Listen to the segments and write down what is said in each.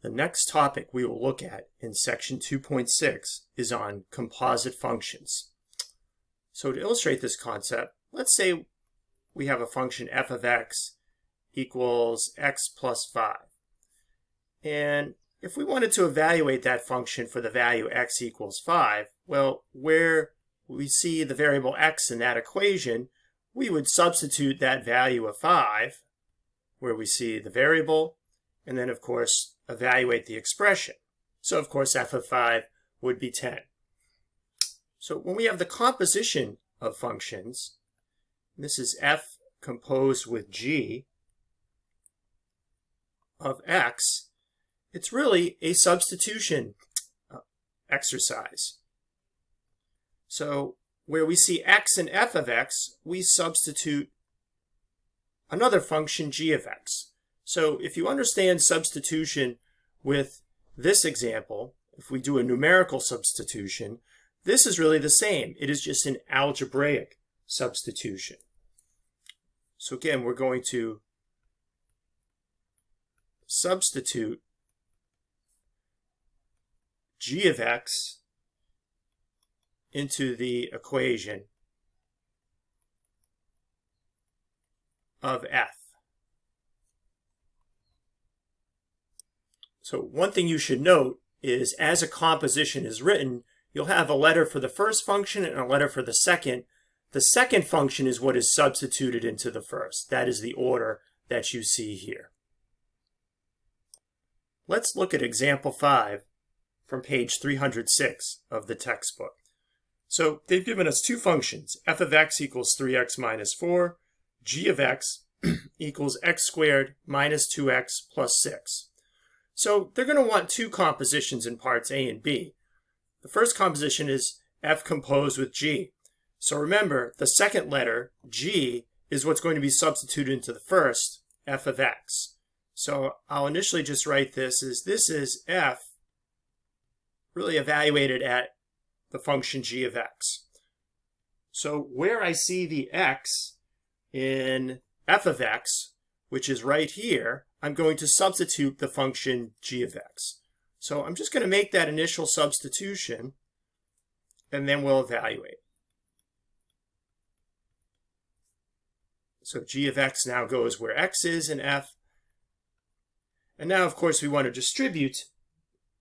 The next topic we will look at in section 2.6 is on composite functions. So to illustrate this concept, let's say we have a function f of x equals x plus 5. And if we wanted to evaluate that function for the value x equals 5, well, where we see the variable x in that equation, we would substitute that value of 5 where we see the variable, and then of course evaluate the expression. So of course f of 5 would be 10. So when we have the composition of functions, this is f composed with g of x, it's really a substitution exercise. So where we see x in f of x, we substitute another function g of x. So if you understand substitution with this example, if we do a numerical substitution, this is really the same. It is just an algebraic substitution. So again, we're going to substitute g of x into the equation of f. So one thing you should note is as a composition is written, you'll have a letter for the first function and a letter for the second. The second function is what is substituted into the first. That is the order that you see here. Let's look at example 5 from page 306 of the textbook. So they've given us two functions, f of x equals 3x minus 4, g of x equals x squared minus 2x plus 6. So they're going to want two compositions in parts A and B. The first composition is f composed with g. So remember, the second letter, g, is what's going to be substituted into the first, f of x. So I'll initially just write this is f really evaluated at the function g of x. So where I see the x in f of x, which is right here, I'm going to substitute the function g of x. So I'm just going to make that initial substitution, and then we'll evaluate. So g of x now goes where x is in f. And now, of course, we want to distribute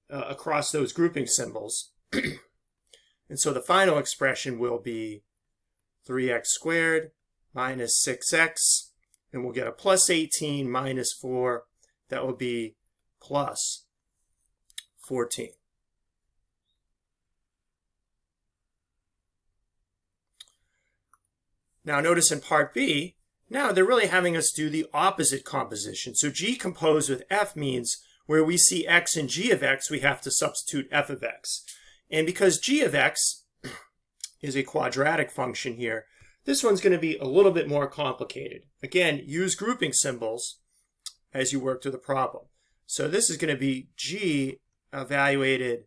across those grouping symbols. And so the final expression will be 3x squared minus 6x. And we'll get a plus 18 minus 4. That will be plus 14. Now notice in part B, now they're really having us do the opposite composition. So g composed with f means where we see x in g of x, we have to substitute f of x. And because g of x is a quadratic function here, this one's going to be a little bit more complicated. Again, use grouping symbols as you work through the problem. So this is going to be g evaluated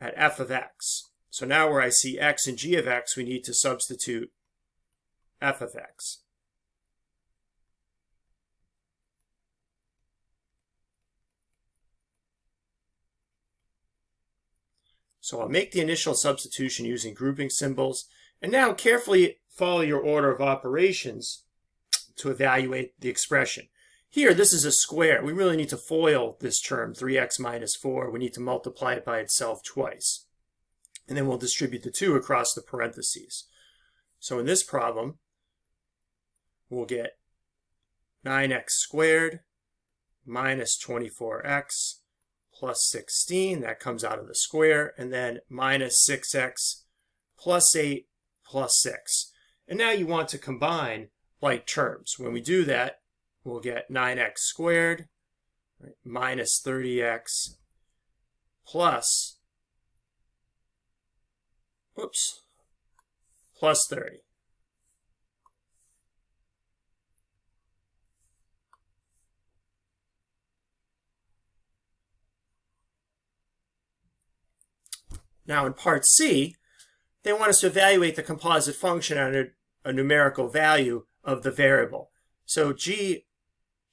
at f of x. So now where I see x and g of x, we need to substitute f of x. So I'll make the initial substitution using grouping symbols, and now carefully follow your order of operations to evaluate the expression. Here, this is a square. We really need to FOIL this term, 3x minus 4. We need to multiply it by itself twice. And then we'll distribute the 2 across the parentheses. So in this problem, we'll get 9x squared minus 24x plus 16. That comes out of the square. And then minus 6x plus 8 plus 6. And now you want to combine like terms. When we do that, we'll get 9x squared minus 30x plus 30. Now in part C, they want us to evaluate the composite function on a numerical value of the variable. So g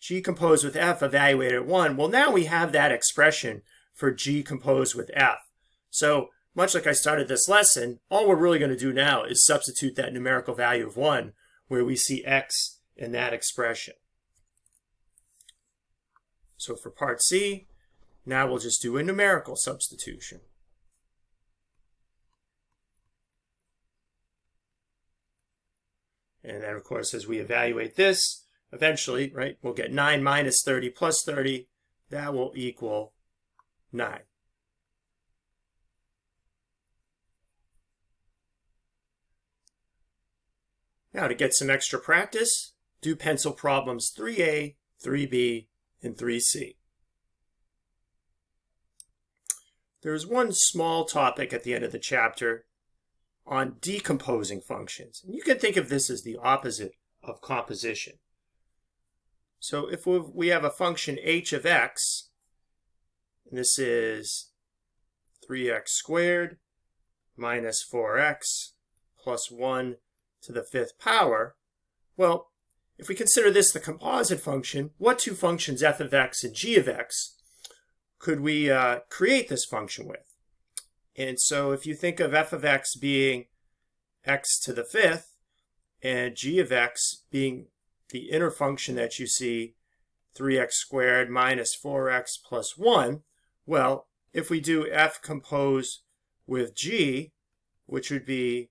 G composed with F evaluated at 1. Well, now we have that expression for G composed with F. So much like I started this lesson, all we're really going to do now is substitute that numerical value of 1 where we see X in that expression. So for part C, now we'll just do a numerical substitution. And then, of course, as we evaluate this, eventually, right, we'll get 9 minus 30 plus 30. That will equal 9. Now, to get some extra practice, do pencil problems 3A, 3B, and 3C. There's one small topic at the end of the chapter on decomposing functions. And you can think of this as the opposite of composition. So if we have a function h of x, and this is 3x squared minus 4x plus 1 to the 5th power, well, if we consider this the composite function, what two functions f of x and g of x could we create this function with? And so if you think of f of x being x to the 5th and g of x being the inner function that you see, 3x squared minus 4x plus 1, well, if we do f composed with g, which would be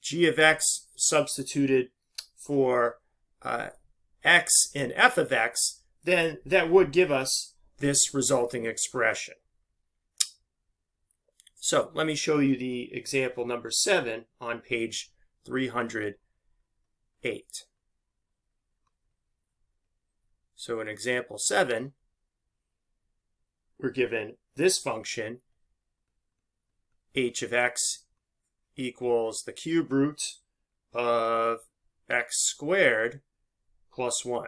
g of x substituted for x in f of x, then that would give us this resulting expression. So let me show you the example number 7 on page 308. So in example 7, we're given this function, h of x equals the cube root of x squared plus 1.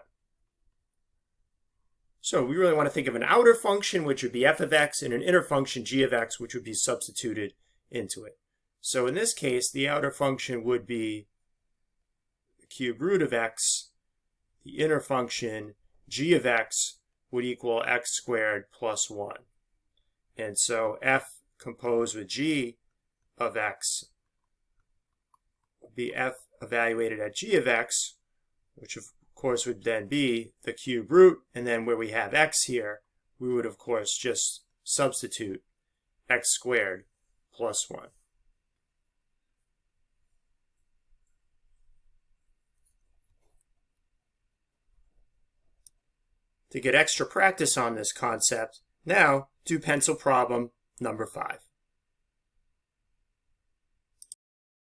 So we really want to think of an outer function, which would be f of x, and an inner function, g of x, which would be substituted into it. So in this case, the outer function would be the cube root of x. The inner function, g of x, would equal x squared plus 1. And so f composed with g of x would be f evaluated at g of x, which of course would then be the cube root, and then where we have x here, we would of course just substitute x squared plus 1. To get extra practice on this concept, now do pencil problem number 5.